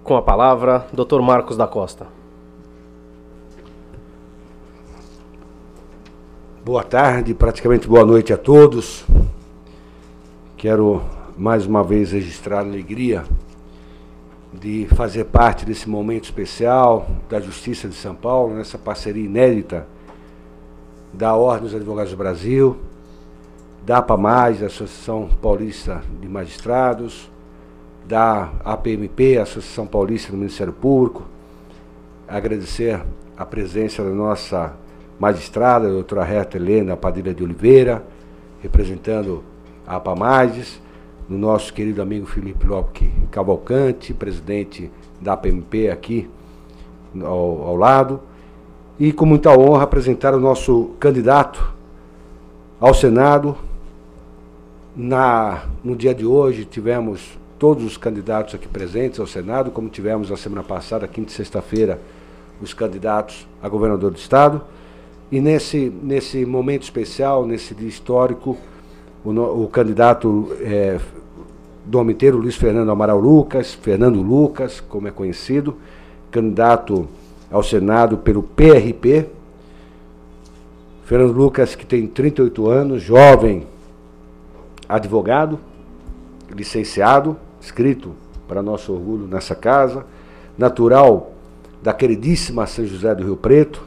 Com a palavra, Dr. Marcos da Costa. Boa tarde, praticamente boa noite a todos. Quero mais uma vez registrar a alegria de fazer parte desse momento especial da Justiça de São Paulo, nessa parceria inédita da Ordem dos Advogados do Brasil, da APAMAGES, Associação Paulista de Magistrados, da APMP, Associação Paulista do Ministério Público. Agradecer a presença da nossa magistrada, a doutora Reta Helena Padilha de Oliveira, representando a APAMAGES, no nosso querido amigo Felipe Lopes Cavalcante, presidente da APMP aqui ao lado, e com muita honra apresentar o nosso candidato ao Senado. No dia de hoje tivemos todos os candidatos aqui presentes ao Senado, como tivemos na semana passada, quinta e sexta-feira, os candidatos a governador do Estado. E nesse momento especial, nesse dia histórico, o candidato domiteiro Luiz Fernando Amaral Lucas, Fernando Lucas, como é conhecido, candidato ao Senado pelo PRP. Fernando Lucas, que tem 38 anos, jovem advogado, licenciado, inscrito para nosso orgulho nessa casa, natural da queridíssima São José do Rio Preto,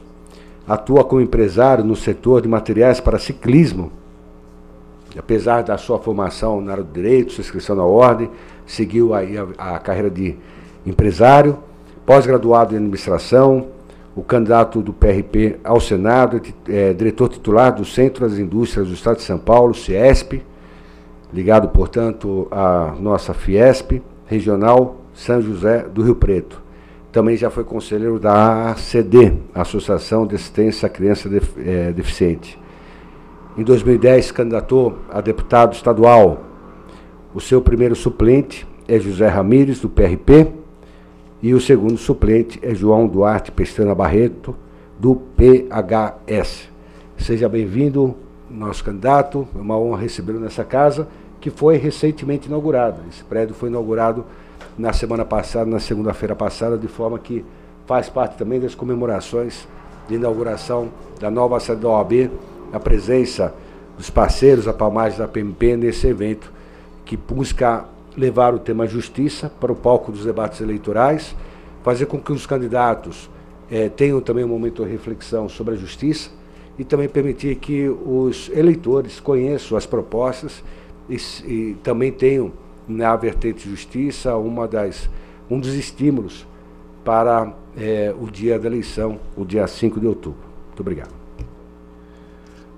atua como empresário no setor de materiais para ciclismo. Apesar da sua formação na área do direito, sua inscrição na ordem, seguiu aí a carreira de empresário, pós-graduado em administração, o candidato do PRP ao Senado, diretor titular do Centro das Indústrias do Estado de São Paulo, CIESP, ligado, portanto, à nossa Fiesp, Regional São José do Rio Preto. Também já foi conselheiro da ACD, Associação de Assistência à Criança Deficiente. Em 2010, candidatou a deputado estadual. O seu primeiro suplente é José Ramires, do PRP, e o segundo suplente é João Duarte Pestana Barreto, do PHS. Seja bem-vindo, nosso candidato. É uma honra recebê-lo nessa casa, que foi recentemente inaugurada. Esse prédio foi inaugurado na semana passada, na segunda-feira passada, de forma que faz parte também das comemorações de inauguração da nova sede da OAB, a presença dos parceiros, a APAMAGES da APMP, nesse evento que busca levar o tema justiça para o palco dos debates eleitorais, fazer com que os candidatos tenham também um momento de reflexão sobre a justiça e também permitir que os eleitores conheçam as propostas e também tenham na vertente de justiça um dos estímulos para o dia da eleição, o dia 5 de outubro. Muito obrigado.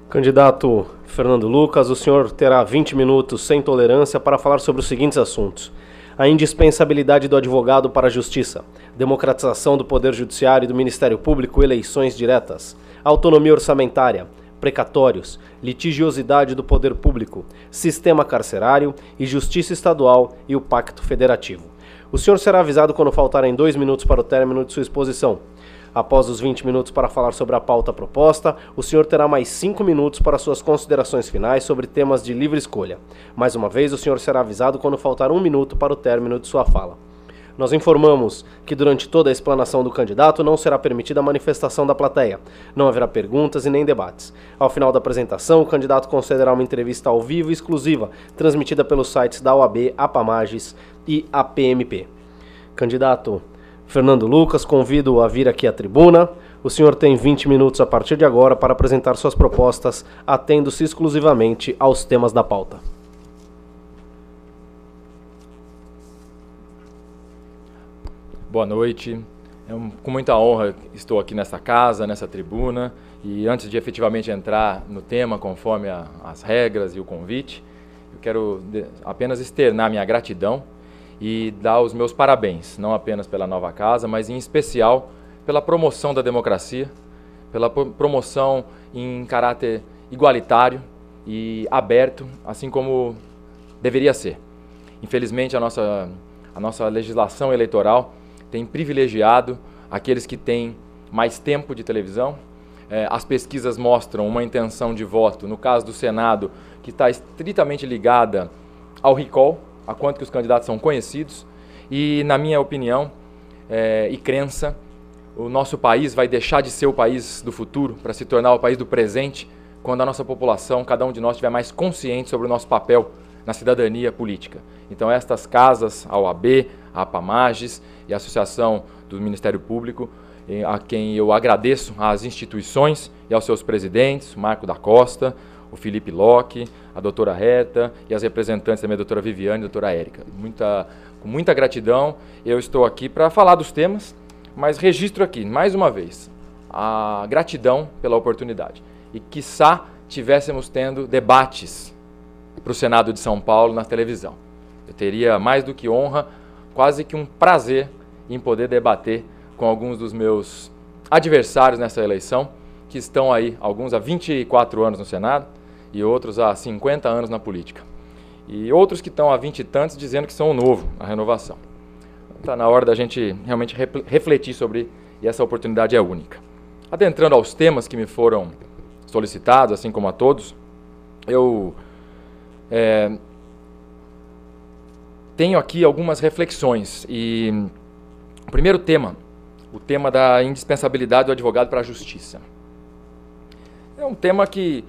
Candidato Fernando Lucas, o senhor terá 20 minutos sem tolerância para falar sobre os seguintes assuntos: a indispensabilidade do advogado para a justiça, democratização do Poder Judiciário e do Ministério Público, eleições diretas, autonomia orçamentária, precatórios, litigiosidade do poder público, sistema carcerário e justiça estadual e o pacto federativo. O senhor será avisado quando faltarem 2 minutos para o término de sua exposição. Após os 20 minutos para falar sobre a pauta proposta, o senhor terá mais 5 minutos para suas considerações finais sobre temas de livre escolha. Mais uma vez, o senhor será avisado quando faltar 1 minuto para o término de sua fala. Nós informamos que durante toda a explanação do candidato não será permitida a manifestação da plateia. Não haverá perguntas e nem debates. Ao final da apresentação, o candidato concederá uma entrevista ao vivo e exclusiva, transmitida pelos sites da OAB, APAMAGES e APMP. Candidato Fernando Lucas, convido a vir aqui à tribuna. O senhor tem 20 minutos a partir de agora para apresentar suas propostas, atendo-se exclusivamente aos temas da pauta. Boa noite. Com muita honra estou aqui nessa casa, nessa tribuna, e antes de efetivamente entrar no tema, conforme as regras e o convite, eu quero apenas externar minha gratidão e dar os meus parabéns, não apenas pela nova casa, mas em especial pela promoção da democracia, pela promoção em caráter igualitário e aberto, assim como deveria ser. Infelizmente, a nossa legislação eleitoral tem privilegiado aqueles que têm mais tempo de televisão. As pesquisas mostram uma intenção de voto, no caso do Senado, que está estritamente ligada ao recall, a quanto que os candidatos são conhecidos, e, na minha opinião, e crença. O nosso país vai deixar de ser o país do futuro para se tornar o país do presente quando a nossa população, cada um de nós, estiver mais consciente sobre o nosso papel na cidadania política. Então estas casas, a OAB, a APAMAGES e a Associação do Ministério Público, a quem eu agradeço, às instituições e aos seus presidentes, o Marco da Costa, o Felipe Locke, a doutora Reta e as representantes também, a doutora Viviane e a doutora Érica. Com muita gratidão, eu estou aqui para falar dos temas, mas registro aqui, mais uma vez, a gratidão pela oportunidade. E quiçá tivéssemos tendo debates para o Senado de São Paulo na televisão. Eu teria mais do que honra, quase que um prazer em poder debater com alguns dos meus adversários nessa eleição, que estão aí, alguns há 24 anos no Senado e outros há 50 anos na política. E outros que estão há 20 e tantos dizendo que são o novo, a renovação. Está na hora da gente realmente refletir sobre, e essa oportunidade é única. Adentrando aos temas que me foram solicitados, assim como a todos, eu tenho aqui algumas reflexões. E o primeiro tema, o tema da indispensabilidade do advogado para a justiça. É um tema que,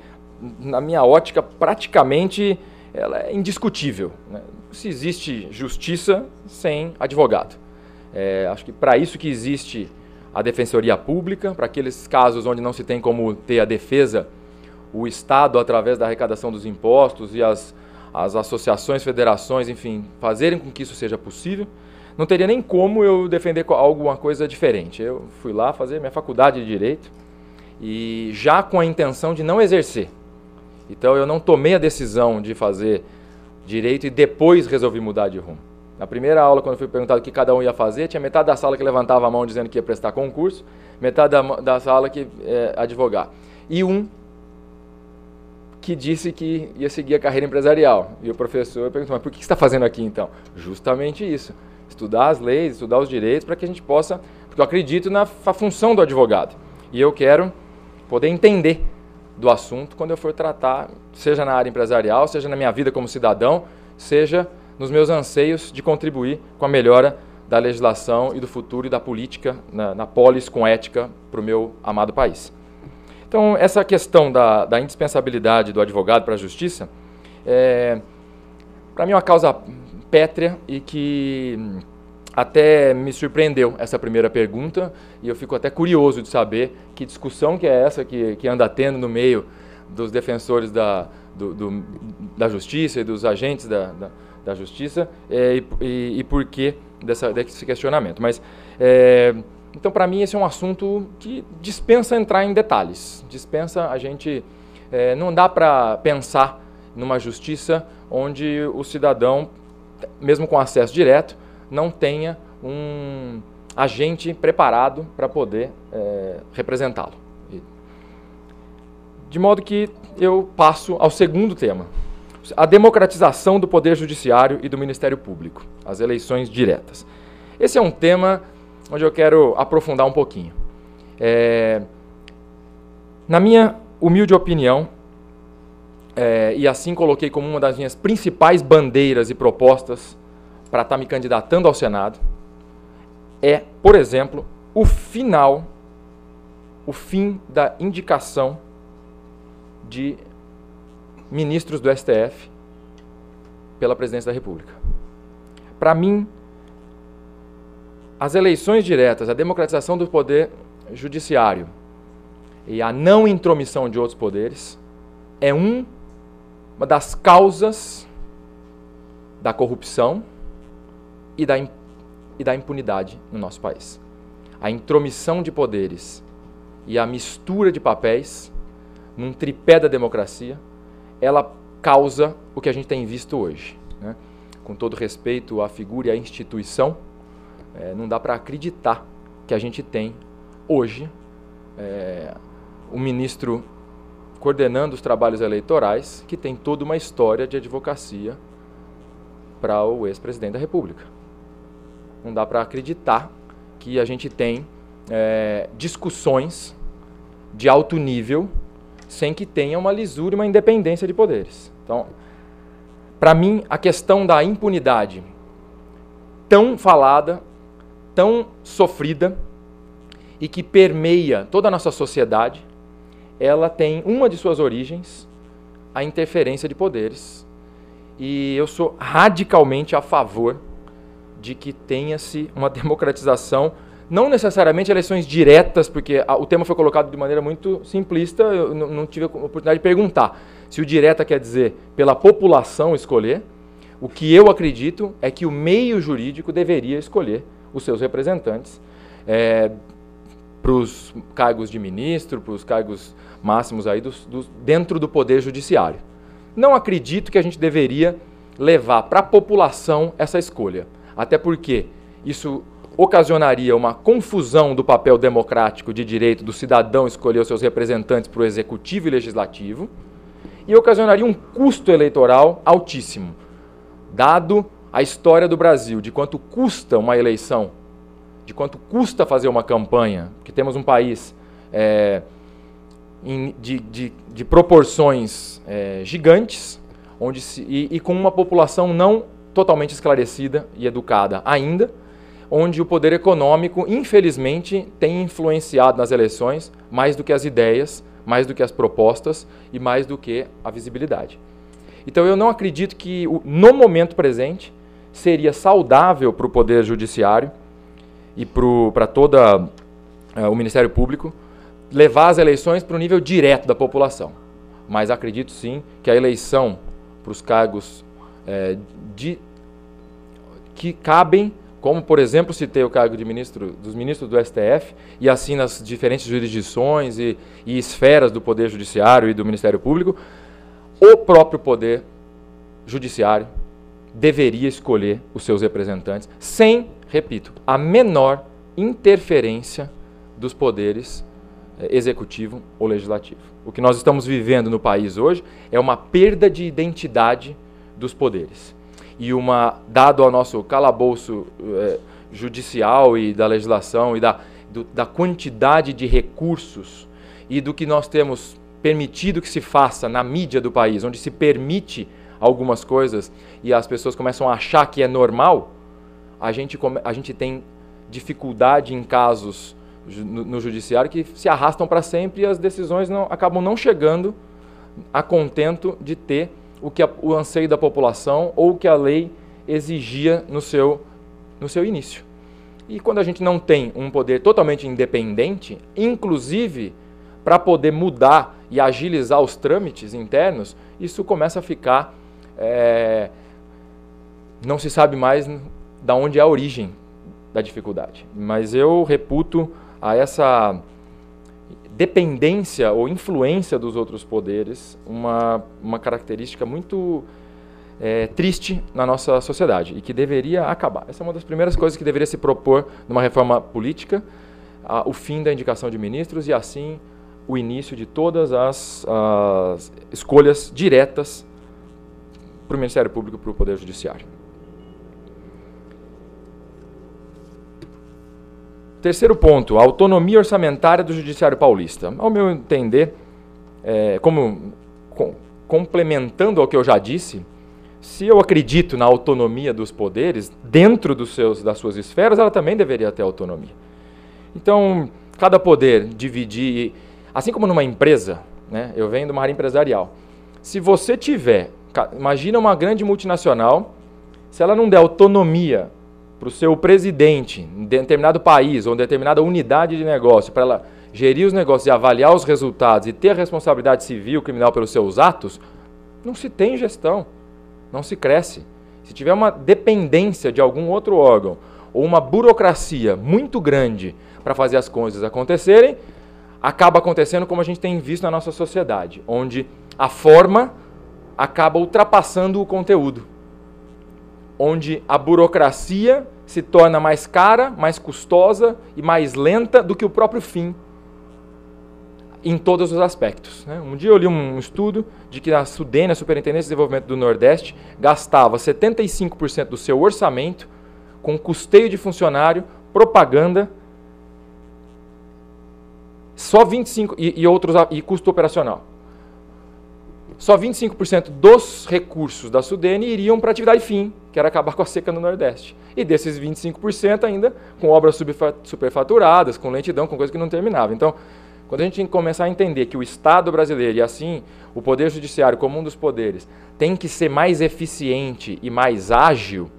na minha ótica, praticamente ela é indiscutível, né? Se existe justiça sem advogado. Acho que para isso que existe a Defensoria Pública, para aqueles casos onde não se tem como ter a defesa, o Estado, através da arrecadação dos impostos e as associações, federações, enfim, fazerem com que isso seja possível, não teria nem como eu defender alguma coisa diferente. Eu fui lá fazer minha faculdade de Direito e já com a intenção de não exercer. Então eu não tomei a decisão de fazer Direito e depois resolvi mudar de rumo. Na primeira aula, quando eu fui perguntado o que cada um ia fazer, tinha metade da sala que levantava a mão dizendo que ia prestar concurso, metade da sala que advogar. E um que disse que ia seguir a carreira empresarial. E o professor perguntou, mas por que você está fazendo aqui então? Justamente isso. Estudar as leis, estudar os direitos para que a gente possa... Porque eu acredito na função do advogado. E eu quero poder entender do assunto quando eu for tratar, seja na área empresarial, seja na minha vida como cidadão, seja nos meus anseios de contribuir com a melhora da legislação e do futuro e da política na polis com ética para o meu amado país. Então, essa questão da indispensabilidade do advogado para a justiça para mim é uma causa pétrea e que até me surpreendeu essa primeira pergunta e eu fico até curioso de saber que discussão que é essa que anda tendo no meio dos defensores da justiça e dos agentes da justiça e por que desse questionamento. Mas, então, para mim, esse é um assunto que dispensa entrar em detalhes, dispensa a gente... não dá para pensar numa justiça onde o cidadão, mesmo com acesso direto, não tenha um agente preparado para poder representá-lo. De modo que eu passo ao segundo tema, a democratização do Poder Judiciário e do Ministério Público, as eleições diretas. Esse é um tema onde eu quero aprofundar um pouquinho. Na minha humilde opinião, e assim coloquei como uma das minhas principais bandeiras e propostas para estar me candidatando ao Senado, por exemplo, o fim da indicação de ministros do STF pela Presidência da República. Para mim, as eleições diretas, a democratização do Poder Judiciário e a não intromissão de outros poderes é uma das causas da corrupção e da impunidade no nosso país. A intromissão de poderes e a mistura de papéis num tripé da democracia, ela causa o que a gente tem visto hoje, né? Com todo respeito à figura e à instituição, não dá para acreditar que a gente tem hoje um ministro coordenando os trabalhos eleitorais que tem toda uma história de advocacia para o ex-presidente da República. Não dá para acreditar que a gente tem discussões de alto nível sem que tenha uma lisura e uma independência de poderes. Então, para mim, a questão da impunidade tão falada, tão sofrida e que permeia toda a nossa sociedade, ela tem uma de suas origens, a interferência de poderes. E eu sou radicalmente a favor de que tenha-se uma democratização, não necessariamente eleições diretas, porque o tema foi colocado de maneira muito simplista, eu não tive a oportunidade de perguntar se o direta quer dizer pela população escolher. O que eu acredito é que o meio jurídico deveria escolher os seus representantes para os cargos de ministro, para os cargos máximos aí dentro do Poder Judiciário. Não acredito que a gente deveria levar para a população essa escolha, até porque isso ocasionaria uma confusão do papel democrático de direito do cidadão escolher os seus representantes para o Executivo e Legislativo, e ocasionaria um custo eleitoral altíssimo, dado a história do Brasil, de quanto custa uma eleição, de quanto custa fazer uma campanha, que temos um país de proporções gigantes, e com uma população não totalmente esclarecida e educada ainda, onde o poder econômico, infelizmente, tem influenciado nas eleições mais do que as ideias, mais do que as propostas e mais do que a visibilidade. Então eu não acredito que, no momento presente, seria saudável para o Poder Judiciário e para todo o Ministério Público levar as eleições para o nível direto da população. Mas acredito sim que a eleição para os cargos que cabem, como por exemplo citei o cargo de dos ministros do STF, e assim nas diferentes jurisdições e esferas do Poder Judiciário e do Ministério Público, o próprio Poder Judiciário deveria escolher os seus representantes sem, repito, a menor interferência dos poderes executivo ou legislativo. O que nós estamos vivendo no país hoje é uma perda de identidade dos poderes. E dado ao nosso calabouço judicial e da legislação e da quantidade de recursos e do que nós temos permitido que se faça na mídia do país, onde se permite algumas coisas e as pessoas começam a achar que é normal, a gente tem dificuldade em casos no judiciário que se arrastam para sempre e as decisões acabam não chegando a contento de ter o anseio da população ou o que a lei exigia no seu início. E quando a gente não tem um poder totalmente independente, inclusive para poder mudar e agilizar os trâmites internos, isso começa a ficar... não se sabe mais de onde é a origem da dificuldade. Mas eu reputo a essa dependência ou influência dos outros poderes uma característica muito triste na nossa sociedade e que deveria acabar. Essa é uma das primeiras coisas que deveria se propor numa reforma política, o fim da indicação de ministros e assim o início de todas as escolhas diretas para o Ministério Público e para o Poder Judiciário. Terceiro ponto, a autonomia orçamentária do Judiciário Paulista. Ao meu entender, complementando ao que eu já disse, se eu acredito na autonomia dos poderes, dentro das suas esferas, ela também deveria ter autonomia. Então, cada poder dividir, assim como numa empresa, né, eu venho de uma área empresarial, se você imagina uma grande multinacional, se ela não der autonomia para o seu presidente em determinado país ou em determinada unidade de negócio, para ela gerir os negócios e avaliar os resultados e ter a responsabilidade civil criminal pelos seus atos, não se tem gestão, não se cresce. Se tiver uma dependência de algum outro órgão ou uma burocracia muito grande para fazer as coisas acontecerem, acaba acontecendo como a gente tem visto na nossa sociedade, onde a forma acaba ultrapassando o conteúdo, onde a burocracia se torna mais cara, mais custosa e mais lenta do que o próprio fim, em todos os aspectos. Um dia eu li um estudo de que a SUDENE, a Superintendência de Desenvolvimento do Nordeste, gastava 75% do seu orçamento com custeio de funcionário, propaganda, só 25% e custo operacional. só 25% dos recursos da Sudene iriam para atividade fim, que era acabar com a seca no Nordeste. E desses 25% ainda com obras superfaturadas, com lentidão, com coisa que não terminava. Então, quando a gente começar a entender que o Estado brasileiro, e assim o Poder Judiciário como um dos poderes, tem que ser mais eficiente e mais ágil,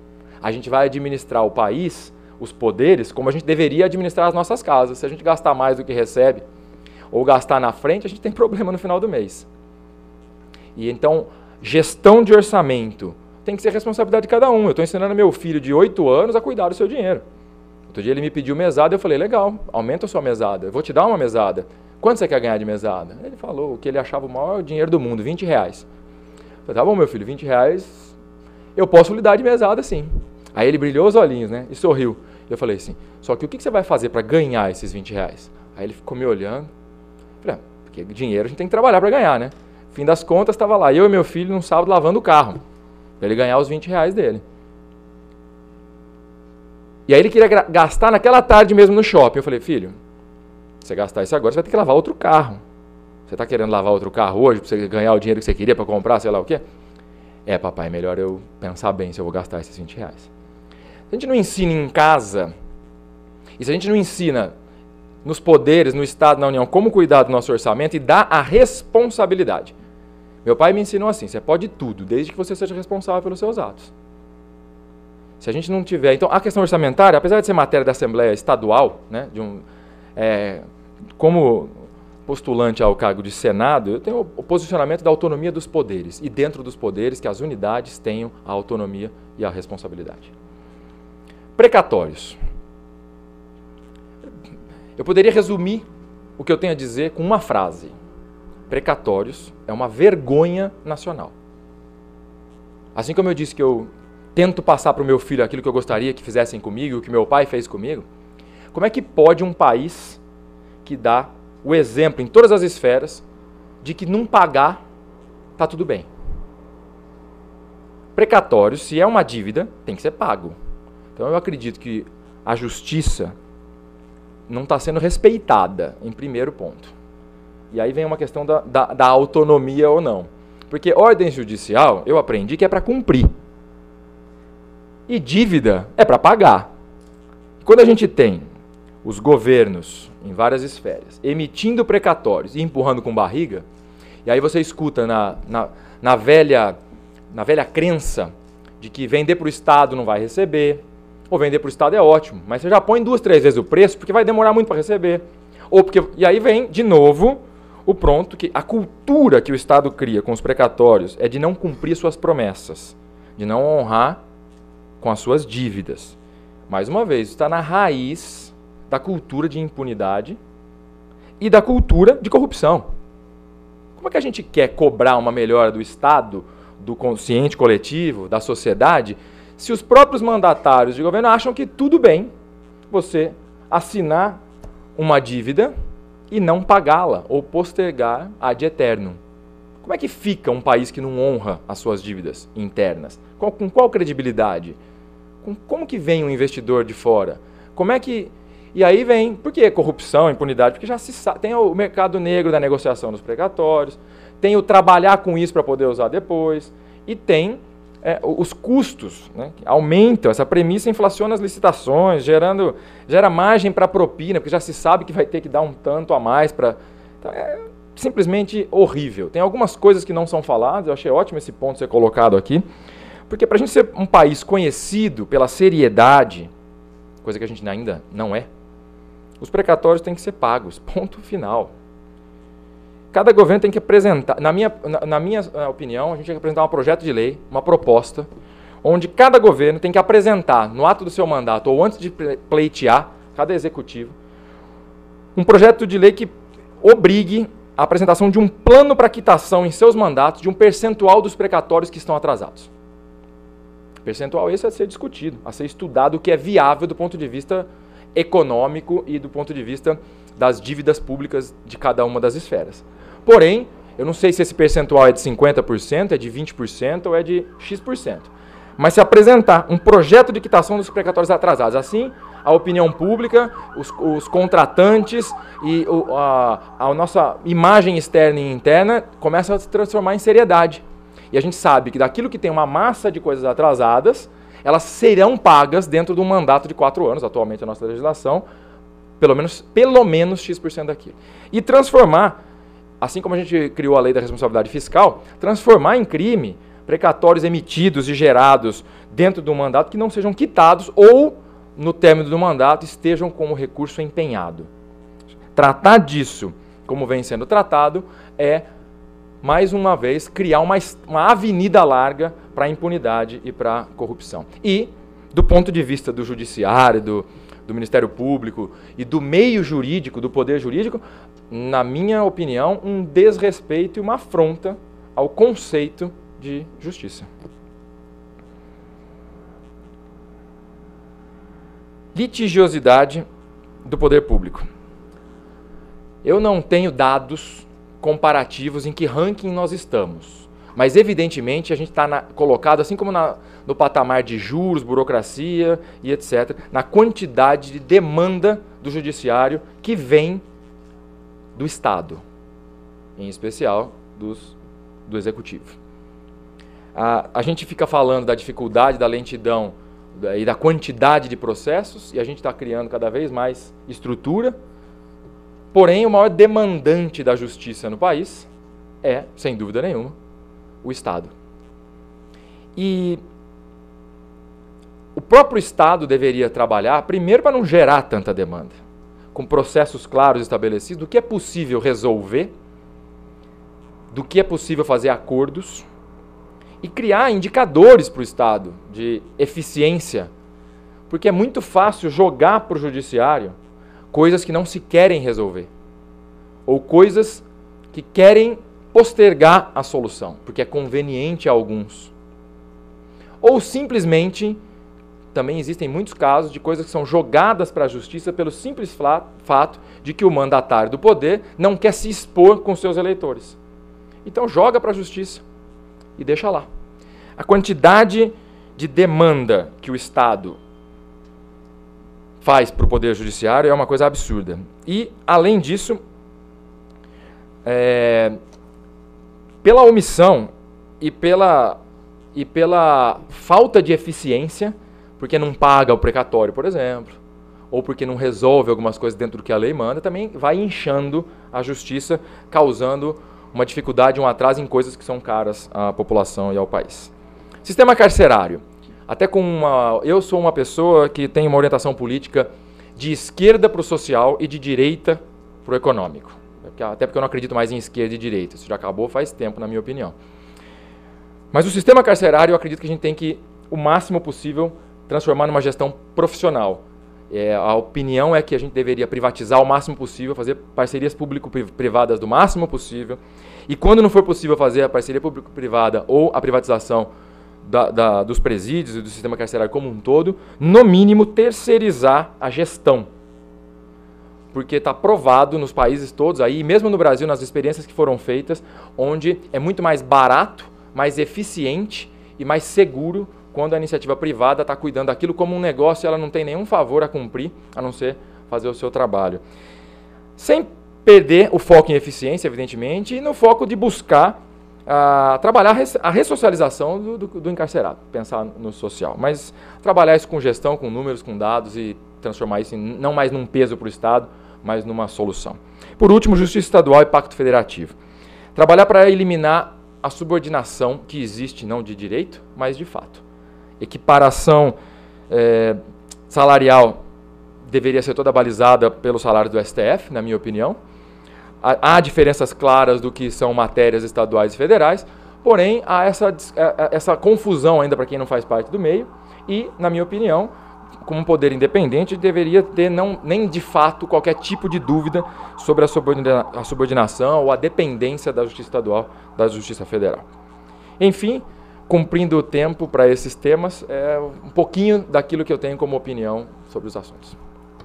a gente vai administrar o país, os poderes, como a gente deveria administrar as nossas casas. Se a gente gastar mais do que recebe, ou gastar na frente, a gente tem problema no final do mês. E então, gestão de orçamento tem que ser responsabilidade de cada um. Eu estou ensinando meu filho de 8 anos a cuidar do seu dinheiro. Outro dia ele me pediu mesada, eu falei, legal, aumenta a sua mesada, eu vou te dar uma mesada. Quanto você quer ganhar de mesada? Ele falou que ele achava o maior dinheiro do mundo, R$20. Eu falei, tá bom, meu filho, R$20, eu posso lhe dar de mesada sim. Aí ele brilhou os olhinhos, né, e sorriu. Eu falei assim, só que o que você vai fazer para ganhar esses R$20? Aí ele ficou me olhando. Eu falei, porque dinheiro a gente tem que trabalhar para ganhar, né? Fim das contas, estava lá, eu e meu filho num sábado lavando o carro, para ele ganhar os R$20 dele. E aí ele queria gastar naquela tarde mesmo no shopping. Eu falei, filho, se você gastar isso agora, você vai ter que lavar outro carro. Você está querendo lavar outro carro hoje para você ganhar o dinheiro que você queria para comprar, sei lá o quê? É, papai, melhor eu pensar bem se eu vou gastar esses R$20. Se a gente não ensina em casa, e se a gente não ensina nos poderes, no Estado, na União, como cuidar do nosso orçamento e dar a responsabilidade. Meu pai me ensinou assim, você pode tudo, desde que você seja responsável pelos seus atos. Se a gente não tiver... Então, a questão orçamentária, apesar de ser matéria da Assembleia Estadual, né, como postulante ao cargo de Senado, eu tenho o posicionamento da autonomia dos poderes, e dentro dos poderes que as unidades tenham a autonomia e a responsabilidade. Precatórios. Eu poderia resumir o que eu tenho a dizer com uma frase. Precatórios é uma vergonha nacional. Assim como eu disse que eu tento passar para o meu filho aquilo que eu gostaria que fizessem comigo, o que meu pai fez comigo, como é que pode um país que dá o exemplo em todas as esferas de que não pagar está tudo bem? Precatórios, se é uma dívida, tem que ser pago. Então eu acredito que a justiça não está sendo respeitada, em primeiro ponto. E aí vem uma questão da autonomia ou não. Porque ordem judicial, eu aprendi que é para cumprir. E dívida é para pagar. Quando a gente tem os governos, em várias esferas, emitindo precatórios e empurrando com barriga, e aí você escuta na velha crença de que vender para o Estado não vai receber, ou vender para o Estado é ótimo, mas você já põe 2, 3 vezes o preço porque vai demorar muito para receber. E aí vem, de novo, o pronto, que a cultura que o Estado cria com os precatórios é de não cumprir suas promessas, de não honrar com as suas dívidas. Mais uma vez, está na raiz da cultura de impunidade e da cultura de corrupção. Como é que a gente quer cobrar uma melhora do Estado, do consciente coletivo, da sociedade, se os próprios mandatários de governo acham que tudo bem você assinar uma dívida e não pagá-la ou postergar ad eternum? Como é que fica um país que não honra as suas dívidas internas? Com qual credibilidade? Como que vem um investidor de fora? Como é que... E aí vem, por que corrupção, impunidade? Porque já se sabe, tem o mercado negro da negociação dos precatórios, tem o trabalhar com isso para poder usar depois, e tem os custos, né, que aumentam, essa premissa inflaciona as licitações, gera margem para propina, porque já se sabe que vai ter que dar um tanto a mais para... Então, é simplesmente horrível. Tem algumas coisas que não são faladas, eu achei ótimo esse ponto ser colocado aqui, porque para a gente ser um país conhecido pela seriedade, coisa que a gente ainda não é, os precatórios têm que ser pagos, ponto final. Cada governo tem que apresentar, na minha opinião, a gente tem que apresentar um projeto de lei, uma proposta, onde cada governo tem que apresentar, no ato do seu mandato, ou antes de pleitear, cada executivo, um projeto de lei que obrigue a apresentação de um plano para quitação em seus mandatos de um percentual dos precatórios que estão atrasados. Percentual esse a ser discutido, a ser estudado, o que é viável do ponto de vista econômico e do ponto de vista das dívidas públicas de cada uma das esferas. Porém, eu não sei se esse percentual é de 50%, é de 20% ou é de X%. mas se apresentar um projeto de quitação dos precatórios atrasados. Assim, a opinião pública, os contratantes e a nossa imagem externa e interna começam a se transformar em seriedade. E a gente sabe que daquilo que tem uma massa de coisas atrasadas, elas serão pagas dentro de um mandato de 4 anos, atualmente a nossa legislação, pelo menos X% daquilo. E transformar, assim como a gente criou a lei da responsabilidade fiscal, transformar em crime precatórios emitidos e gerados dentro do mandato que não sejam quitados ou, no término do mandato, estejam com o recurso empenhado. Tratar disso, como vem sendo tratado, é, mais uma vez, criar uma avenida larga para a impunidade e para a corrupção. E, do ponto de vista do judiciário, do Ministério Público e do meio jurídico, do poder jurídico, na minha opinião, um desrespeito e uma afronta ao conceito de justiça. Litigiosidade do poder público. Eu não tenho dados comparativos em que ranking nós estamos, mas evidentemente a gente está colocado, assim como no patamar de juros, burocracia e etc., na quantidade de demanda do judiciário que vem do Estado, em especial do Executivo. A gente fica falando da dificuldade, da lentidão e da quantidade de processos, e a gente está criando cada vez mais estrutura, porém o maior demandante da justiça no país é, sem dúvida nenhuma, o Estado. E o próprio Estado deveria trabalhar, primeiro, para não gerar tanta demanda, com processos claros estabelecidos do que é possível resolver, do que é possível fazer acordos, e criar indicadores para o Estado de eficiência, porque é muito fácil jogar para o judiciário coisas que não se querem resolver, ou coisas que querem postergar a solução, porque é conveniente a alguns. Ou simplesmente, também existem muitos casos de coisas que são jogadas para a justiça pelo simples fato de que o mandatário do poder não quer se expor com seus eleitores. Então joga para a justiça e deixa lá. A quantidade de demanda que o Estado faz para o Poder Judiciário é uma coisa absurda. E, além disso, pela omissão e pela falta de eficiência, porque não paga o precatório, por exemplo, ou porque não resolve algumas coisas dentro do que a lei manda, também vai inchando a justiça, causando uma dificuldade, um atraso em coisas que são caras à população e ao país. Sistema carcerário. Eu sou uma pessoa que tem uma orientação política de esquerda para o social e de direita para o econômico. Até porque eu não acredito mais em esquerda e direita. Isso já acabou faz tempo, na minha opinião. Mas o sistema carcerário, eu acredito que a gente tem que, o máximo possível, transformar numa gestão profissional. A opinião é que a gente deveria privatizar o máximo possível, fazer parcerias público-privadas do máximo possível. E quando não for possível fazer a parceria público-privada ou a privatização dos presídios e do sistema carcerário como um todo, no mínimo terceirizar a gestão. Porque está provado nos países todos, aí, mesmo no Brasil, nas experiências que foram feitas, onde é muito mais barato, mais eficiente e mais seguro quando a iniciativa privada está cuidando daquilo como um negócio e ela não tem nenhum favor a cumprir, a não ser fazer o seu trabalho. Sem perder o foco em eficiência, evidentemente, e no foco de buscar trabalhar a ressocialização do encarcerado, pensar no social. Mas trabalhar isso com gestão, com números, com dados e transformar isso não mais num peso para o Estado, mas numa solução. Por último, justiça estadual e pacto federativo. Trabalhar para eliminar a subordinação que existe, não de direito, mas de fato. Equiparação salarial deveria ser toda balizada pelo salário do STF, na minha opinião. Há diferenças claras do que são matérias estaduais e federais, porém há essa confusão ainda para quem não faz parte do meio e, na minha opinião, como um poder independente, deveria ter nem de fato qualquer tipo de dúvida sobre a subordinação ou a dependência da justiça estadual da justiça federal. Enfim, cumprindo o tempo para esses temas, é um pouquinho daquilo que eu tenho como opinião sobre os assuntos.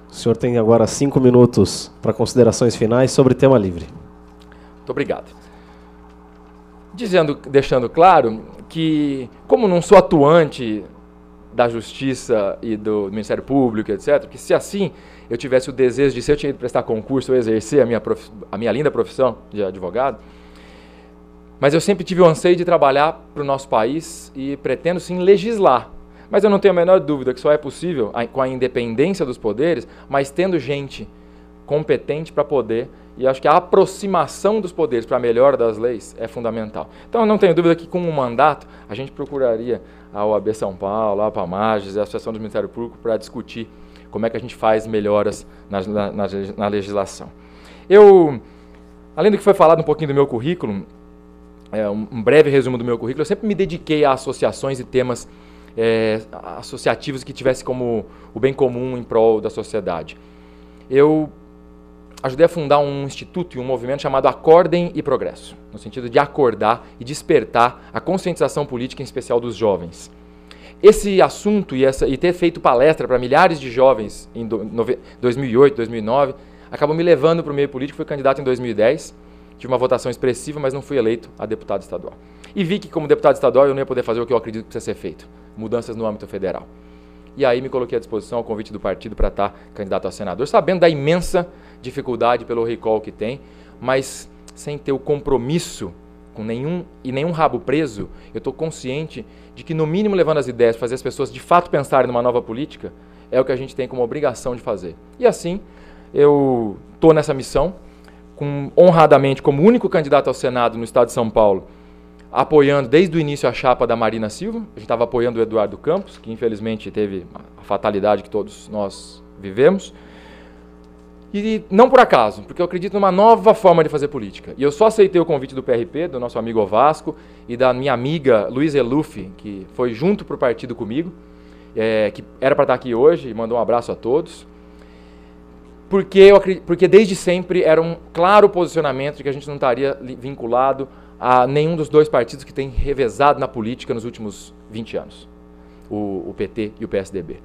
O senhor tem agora 5 minutos para considerações finais sobre tema livre. Muito obrigado. deixando claro que, como não sou atuante da Justiça e do Ministério Público, etc., que se assim eu tivesse o desejo de, se eu tinha ido prestar concurso, eu exercer a minha linda profissão de advogado, mas eu sempre tive o anseio de trabalhar para o nosso país e pretendo sim legislar. Mas eu não tenho a menor dúvida que só é possível com a independência dos poderes, mas tendo gente competente para poder, e acho que a aproximação dos poderes para a melhora das leis é fundamental. Então eu não tenho dúvida que com um mandato a gente procuraria a OAB São Paulo, a APAMAGES e a Associação do Ministério Público para discutir como é que a gente faz melhoras na legislação. Além do que foi falado um pouquinho do meu currículo, um breve resumo do meu currículo, eu sempre me dediquei a associações e temas associativos que tivessem como o bem comum em prol da sociedade. Eu ajudei a fundar um instituto e um movimento chamado Acordem e Progresso, no sentido de acordar e despertar a conscientização política, em especial dos jovens. Esse assunto e ter feito palestra para milhares de jovens em 2008, 2009, acabou me levando para o meio político. Fui candidato em 2010, tive uma votação expressiva, mas não fui eleito a deputado estadual. E vi que, como deputado estadual, eu não ia poder fazer o que eu acredito que precisa ser feito, mudanças no âmbito federal. E aí me coloquei à disposição ao convite do partido para estar candidato a senador, sabendo da imensa dificuldade pelo recall que tem, mas sem ter o compromisso com nenhum rabo preso. Eu estou consciente de que, no mínimo, levando as ideias, fazer as pessoas de fato pensarem numa nova política, é o que a gente tem como obrigação de fazer. E assim, eu estou nessa missão, honradamente, como único candidato ao Senado no estado de São Paulo, apoiando desde o início a chapa da Marina Silva. A gente estava apoiando o Eduardo Campos, que infelizmente teve a fatalidade que todos nós vivemos. E não por acaso, porque eu acredito numa nova forma de fazer política. E eu só aceitei o convite do PRP, do nosso amigo Ovasco, e da minha amiga Luiz Eluf, que foi junto para o partido comigo, que era para estar aqui hoje, e mandou um abraço a todos. Porque desde sempre era um claro posicionamento de que a gente não estaria vinculado a nenhum dos dois partidos que têm revezado na política nos últimos 20 anos, o PT e o PSDB.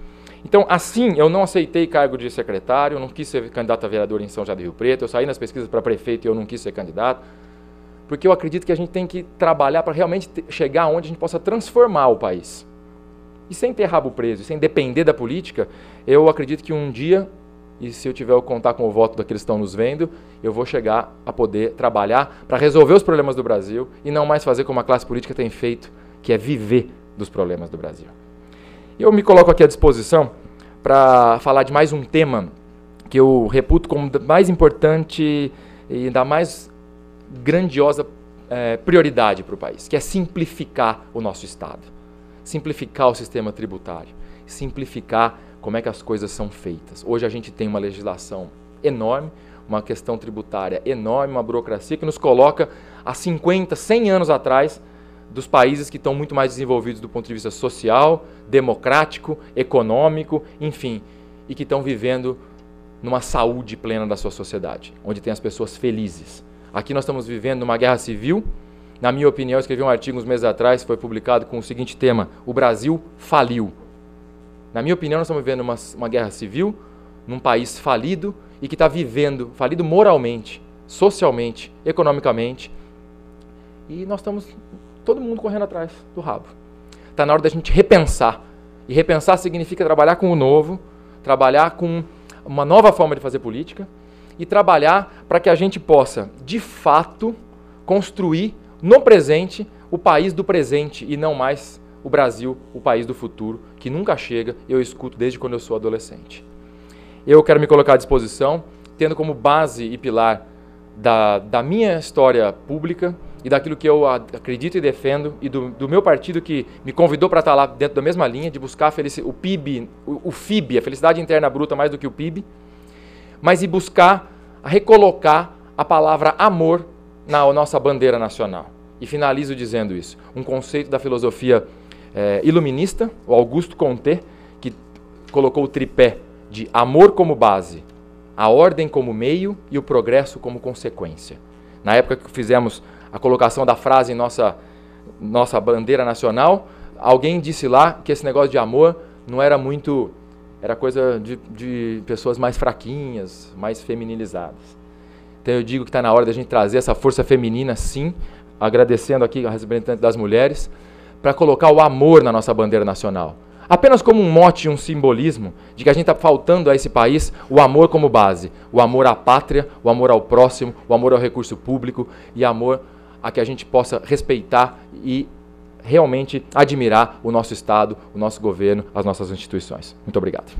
Então, assim, eu não aceitei cargo de secretário, eu não quis ser candidato a vereador em São José do Rio Preto, eu saí nas pesquisas para prefeito e eu não quis ser candidato, porque eu acredito que a gente tem que trabalhar para realmente chegar onde a gente possa transformar o país. E sem ter rabo preso, sem depender da política, eu acredito que um dia, e se eu tiver que contar com o voto daqueles que estão nos vendo, eu vou chegar a poder trabalhar para resolver os problemas do Brasil e não mais fazer como a classe política tem feito, que é viver dos problemas do Brasil. Eu me coloco aqui à disposição para falar de mais um tema que eu reputo como da mais importante e da mais grandiosa prioridade para o país, que é simplificar o nosso Estado, simplificar o sistema tributário, simplificar como é que as coisas são feitas. Hoje a gente tem uma legislação enorme, uma questão tributária enorme, uma burocracia que nos coloca há 50, 100 anos atrás dos países que estão muito mais desenvolvidos do ponto de vista social, democrático, econômico, enfim, e que estão vivendo numa saúde plena da sua sociedade, onde tem as pessoas felizes. Aqui nós estamos vivendo uma guerra civil. Na minha opinião, eu escrevi um artigo uns meses atrás, foi publicado com o seguinte tema: o Brasil faliu. Na minha opinião, nós estamos vivendo uma guerra civil, num país falido e que está vivendo, falido moralmente, socialmente, economicamente, e nós estamos, todo mundo correndo atrás do rabo. Está na hora da gente repensar, e repensar significa trabalhar com o novo, trabalhar com uma nova forma de fazer política, e trabalhar para que a gente possa, de fato, construir no presente o país do presente e não mais o Brasil, o país do futuro, que nunca chega, eu escuto desde quando eu sou adolescente. Eu quero me colocar à disposição, tendo como base e pilar da minha história pública e daquilo que eu acredito e defendo, e do meu partido que me convidou para estar lá dentro da mesma linha, de buscar o PIB, o FIB, a felicidade interna bruta mais do que o PIB, mas e buscar recolocar a palavra amor na nossa bandeira nacional. E finalizo dizendo isso, um conceito da filosofia iluminista, o Augusto Comte, que colocou o tripé de amor como base, a ordem como meio e o progresso como consequência. Na época que fizemos a colocação da frase em nossa bandeira nacional, alguém disse lá que esse negócio de amor não era muito, era coisa de pessoas mais fraquinhas, mais feminilizadas. Então eu digo que está na hora da gente trazer essa força feminina, sim, agradecendo aqui a representante das mulheres, para colocar o amor na nossa bandeira nacional. Apenas como um mote, um simbolismo de que a gente está faltando a esse país o amor como base. O amor à pátria, o amor ao próximo, o amor ao recurso público e amor a que a gente possa respeitar e realmente admirar o nosso Estado, o nosso governo, as nossas instituições. Muito obrigado.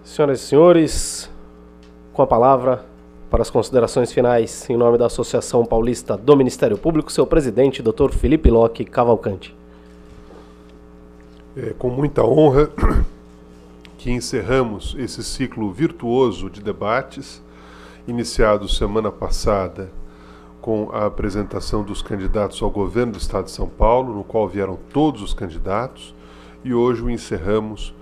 Senhoras e senhores, com a palavra para as considerações finais, em nome da Associação Paulista do Ministério Público, seu presidente, Dr. Felipe Locke Cavalcante. É com muita honra que encerramos esse ciclo virtuoso de debates, iniciado semana passada com a apresentação dos candidatos ao governo do Estado de São Paulo, no qual vieram todos os candidatos, e hoje o encerramos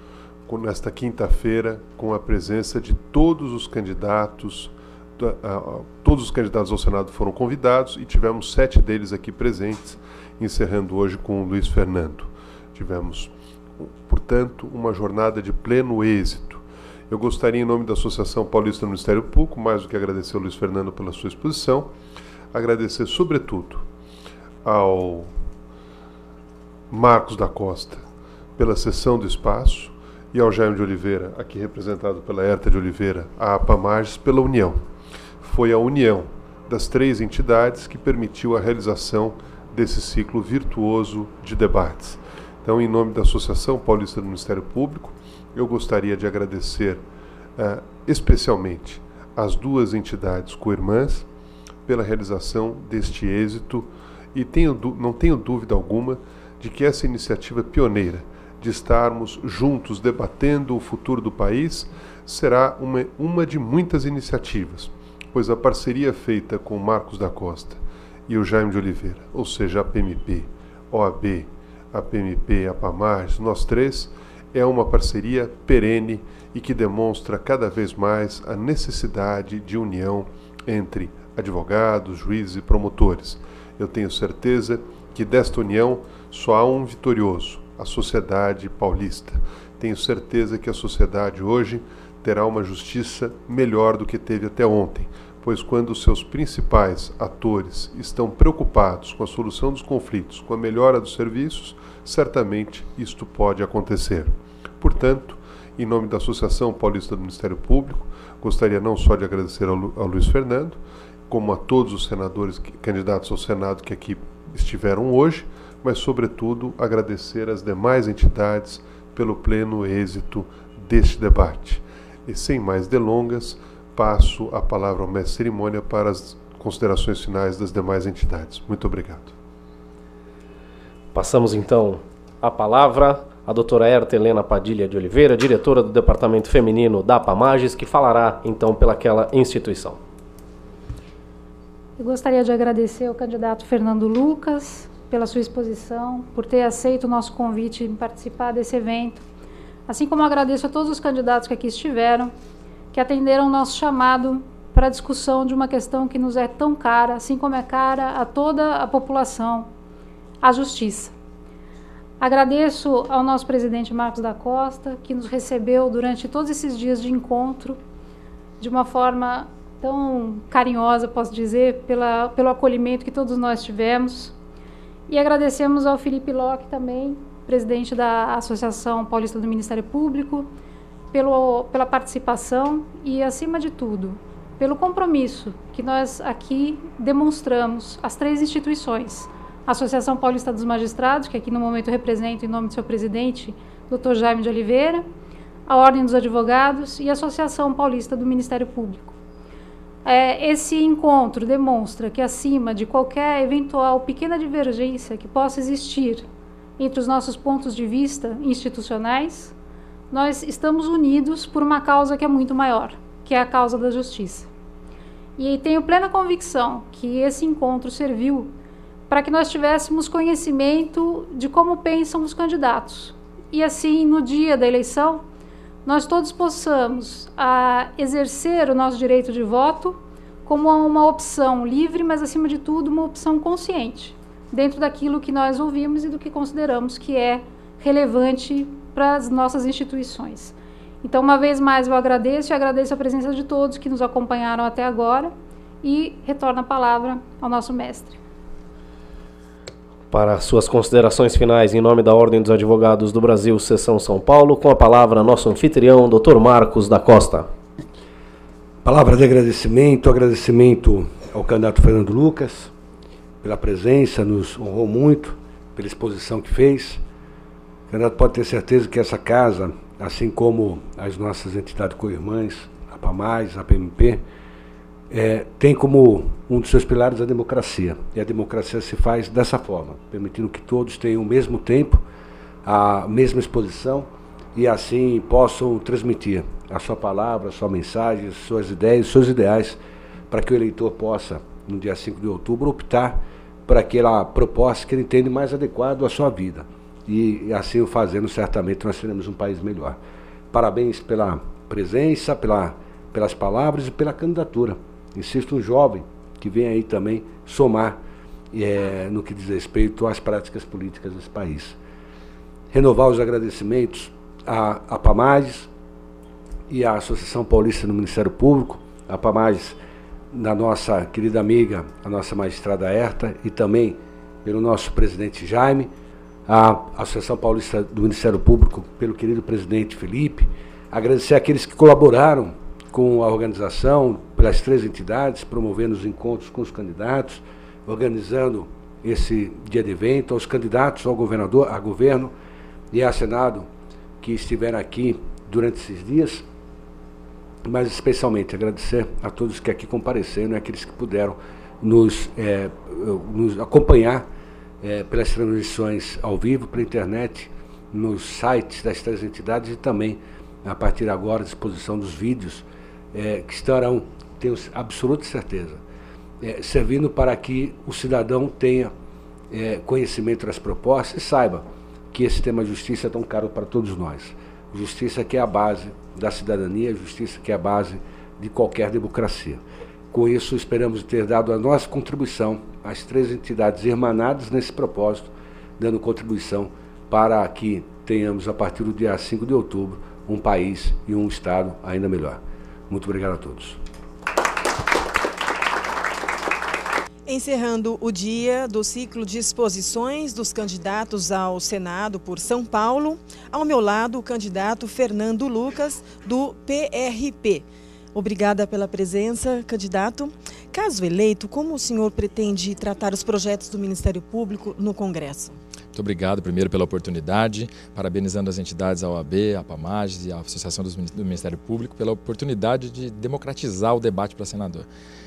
nesta quinta-feira com a presença de todos os candidatos. Todos os candidatos ao Senado foram convidados e tivemos 7 deles aqui presentes, encerrando hoje com o Luiz Fernando. Tivemos, portanto, uma jornada de pleno êxito. Eu gostaria, em nome da Associação Paulista do Ministério Público, mais do que agradecer ao Luiz Fernando pela sua exposição, agradecer, sobretudo, ao Marcos da Costa pela cessão do espaço e ao Jaime de Oliveira, aqui representado pela Herta de Oliveira, a APAMAGES, pela união. Foi a união das 3 entidades que permitiu a realização desse ciclo virtuoso de debates. Então, em nome da Associação Paulista do Ministério Público, eu gostaria de agradecer especialmente as 2 entidades co-irmãs pela realização deste êxito e não tenho dúvida alguma de que essa iniciativa pioneira de estarmos juntos debatendo o futuro do país será uma de muitas iniciativas, pois a parceria feita com o Marcos da Costa e o Jaime de Oliveira, ou seja, a PMP, OAB, a PMP, a APAMAGES, nós 3, é uma parceria perene e que demonstra cada vez mais a necessidade de união entre advogados, juízes e promotores. Eu tenho certeza que desta união só há um vitorioso, a sociedade paulista. Tenho certeza que a sociedade hoje terá uma justiça melhor do que teve até ontem, pois quando os seus principais atores estão preocupados com a solução dos conflitos, com a melhora dos serviços, certamente isto pode acontecer. Portanto, em nome da Associação Paulista do Ministério Público, gostaria não só de agradecer ao Luiz Fernando, como a todos os senadores candidatos ao Senado que aqui estiveram hoje, mas, sobretudo, agradecer às demais entidades pelo pleno êxito deste debate. E, sem mais delongas, passo a palavra ao mestre de cerimônia para as considerações finais das demais entidades. Muito obrigado. Passamos, então, a palavra à doutora Herta Helena Padilha de Oliveira, diretora do Departamento Feminino da APAMAGES, que falará, então, pelaquela instituição. Eu gostaria de agradecer ao candidato Fernando Lucas pela sua exposição, por ter aceito o nosso convite em participar desse evento, assim como agradeço a todos os candidatos que aqui estiveram, que atenderam o nosso chamado para a discussão de uma questão que nos é tão cara, assim como é cara a toda a população, a justiça. Agradeço ao nosso presidente Marcos da Costa, que nos recebeu durante todos esses dias de encontro, de uma forma tão carinhosa, posso dizer, pelo acolhimento que todos nós tivemos. E agradecemos ao Felipe Locke também, presidente da Associação Paulista do Ministério Público, pela participação e, acima de tudo, pelo compromisso que nós aqui demonstramos, as 3 instituições, a Associação Paulista dos Magistrados, que aqui no momento represento em nome do seu presidente, Dr. Jaime de Oliveira, a Ordem dos Advogados e a Associação Paulista do Ministério Público. Esse encontro demonstra que, acima de qualquer eventual pequena divergência que possa existir entre os nossos pontos de vista institucionais, nós estamos unidos por uma causa que é muito maior, que é a causa da justiça. E tenho plena convicção que esse encontro serviu para que nós tivéssemos conhecimento de como pensam os candidatos. E assim, no dia da eleição, nós todos possamos exercer o nosso direito de voto como uma opção livre, mas acima de tudo uma opção consciente, dentro daquilo que nós ouvimos e do que consideramos que é relevante para as nossas instituições. Então, uma vez mais, eu agradeço e agradeço a presença de todos que nos acompanharam até agora e retorno a palavra ao nosso mestre. Para suas considerações finais, em nome da Ordem dos Advogados do Brasil, Seção São Paulo, com a palavra nosso anfitrião, Dr. Marcos da Costa. Palavra de agradecimento ao candidato Fernando Lucas, pela presença, nos honrou muito, pela exposição que fez. O candidato pode ter certeza que essa casa, assim como as nossas entidades co-irmãs, a PAMAGES, a PMP, tem como um dos seus pilares a democracia. E a democracia se faz dessa forma, permitindo que todos tenham o mesmo tempo, a mesma exposição, e assim possam transmitir a sua palavra, a sua mensagem, suas ideias, seus ideais, para que o eleitor possa, no dia 5 de outubro, optar por aquela proposta que ele entende mais adequado à sua vida. E assim o fazendo, certamente nós teremos um país melhor. Parabéns pela presença, pelas palavras e pela candidatura. Insisto, um jovem que vem aí também somar no que diz respeito às práticas políticas desse país. Renovar os agradecimentos à PAMAGES e à Associação Paulista do Ministério Público, a PAMAGES da nossa querida amiga, a nossa magistrada Herta, e também pelo nosso presidente Jaime, a Associação Paulista do Ministério Público pelo querido presidente Felipe, agradecer àqueles que colaboraram com a organização, pelas 3 entidades, promovendo os encontros com os candidatos, organizando esse dia de evento, aos candidatos ao governador, a governo e a Senado que estiveram aqui durante esses dias, mas especialmente agradecer a todos que aqui compareceram e aqueles que puderam nos acompanhar pelas transmissões ao vivo, pela internet, nos sites das 3 entidades e também, a partir de agora, à disposição dos vídeos que estarão, tenho absoluta certeza, servindo para que o cidadão tenha conhecimento das propostas e saiba que esse tema justiça é tão caro para todos nós. Justiça que é a base da cidadania, justiça que é a base de qualquer democracia. Com isso, esperamos ter dado a nossa contribuição às 3 entidades irmanadas nesse propósito, dando contribuição para que tenhamos, a partir do dia 5 de outubro, um país e um Estado ainda melhor. Muito obrigado a todos. Encerrando o dia do ciclo de exposições dos candidatos ao Senado por São Paulo, ao meu lado o candidato Fernando Lucas, do PRP. Obrigada pela presença, candidato. Caso eleito, como o senhor pretende tratar os projetos do Ministério Público no Congresso? Muito obrigado, primeiro, pela oportunidade, parabenizando as entidades, a OAB, a PAMAGES e a Associação do Ministério Público pela oportunidade de democratizar o debate para senador.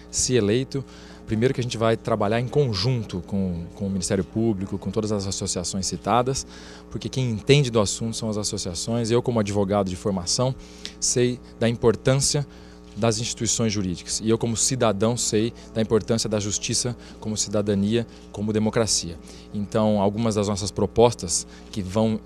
Se eleito, primeiro que a gente vai trabalhar em conjunto com o Ministério Público, com todas as associações citadas, porque quem entende do assunto são as associações. Eu, como advogado de formação, sei da importância das instituições jurídicas. E eu, como cidadão, sei da importância da justiça como cidadania, como democracia. Então, algumas das nossas propostas que vão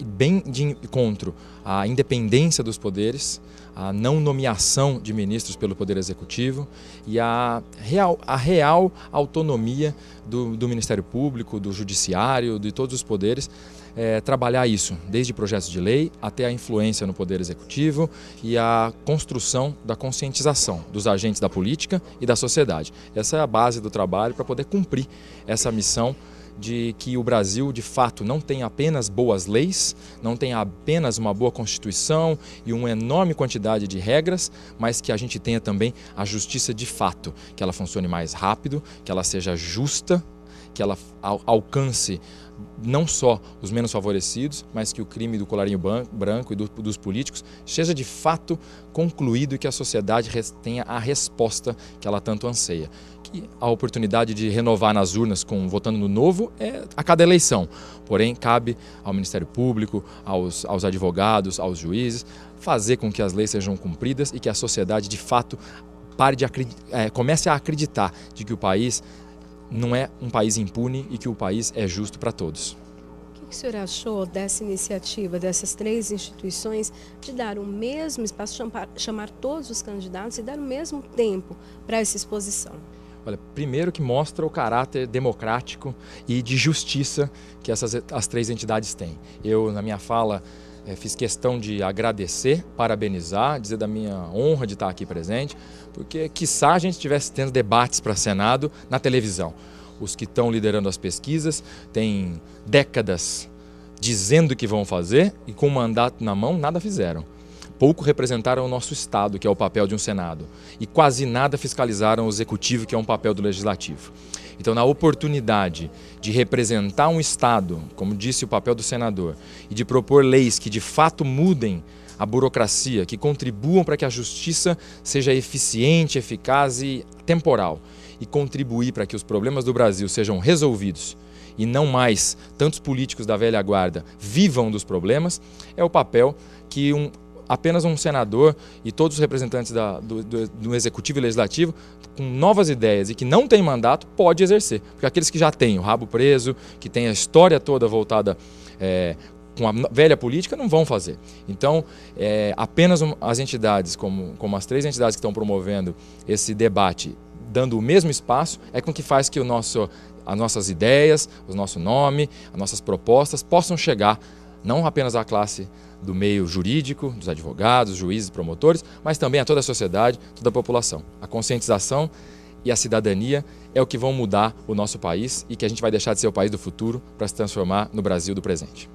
bem de encontro à independência dos poderes, a não nomeação de ministros pelo Poder Executivo e a real autonomia do Ministério Público, do Judiciário, de todos os poderes, trabalhar isso, desde projetos de lei até a influência no Poder Executivo e a construção da conscientização dos agentes da política e da sociedade. Essa é a base do trabalho para poder cumprir essa missão de que o Brasil, de fato, não tem apenas boas leis, não tem apenas uma boa Constituição e uma enorme quantidade de regras, mas que a gente tenha também a justiça de fato, que ela funcione mais rápido, que ela seja justa, que ela alcance não só os menos favorecidos, mas que o crime do colarinho branco e dos políticos seja de fato concluído e que a sociedade tenha a resposta que ela tanto anseia. Que a oportunidade de renovar nas urnas votando no novo é a cada eleição, porém cabe ao Ministério Público, aos advogados, aos juízes, fazer com que as leis sejam cumpridas e que a sociedade de fato comece a acreditar de que o país não é um país impune e que o país é justo para todos. O O que o senhor achou dessa iniciativa, dessas 3 instituições, de dar o mesmo espaço, chamar todos os candidatos e dar o mesmo tempo para essa exposição? Olha, primeiro que mostra o caráter democrático e de justiça que as 3 entidades têm. Eu, na minha fala, fiz questão de agradecer, parabenizar, dizer da minha honra de estar aqui presente, porque quiçá a gente estivesse tendo debates para Senado na televisão. Os que estão liderando as pesquisas têm décadas dizendo que vão fazer e com o mandato na mão nada fizeram. Pouco representaram o nosso Estado, que é o papel de um Senado, e quase nada fiscalizaram o Executivo, que é um papel do Legislativo. Então, na oportunidade de representar um Estado, como disse o papel do senador, e de propor leis que de fato mudem a burocracia, que contribuam para que a justiça seja eficiente, eficaz e temporal, e contribuir para que os problemas do Brasil sejam resolvidos e não mais tantos políticos da velha guarda vivam dos problemas, é o papel que apenas um senador e todos os representantes do Executivo e Legislativo, com novas ideias e que não tem mandato, pode exercer. Porque aqueles que já têm o rabo preso, que têm a história toda voltada com a velha política, não vão fazer. Então, apenas as entidades, como as 3 entidades que estão promovendo esse debate, dando o mesmo espaço, é com que faz que as nossas ideias, o nosso nome, as nossas propostas possam chegar não apenas à classe do meio jurídico, dos advogados, juízes, promotores, mas também a toda a sociedade, toda a população. A conscientização e a cidadania é o que vão mudar o nosso país e que a gente vai deixar de ser o país do futuro para se transformar no Brasil do presente.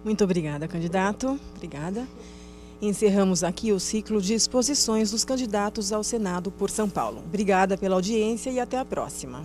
Muito obrigada, candidato. Obrigada. Encerramos aqui o ciclo de exposições dos candidatos ao Senado por São Paulo. Obrigada pela audiência e até a próxima.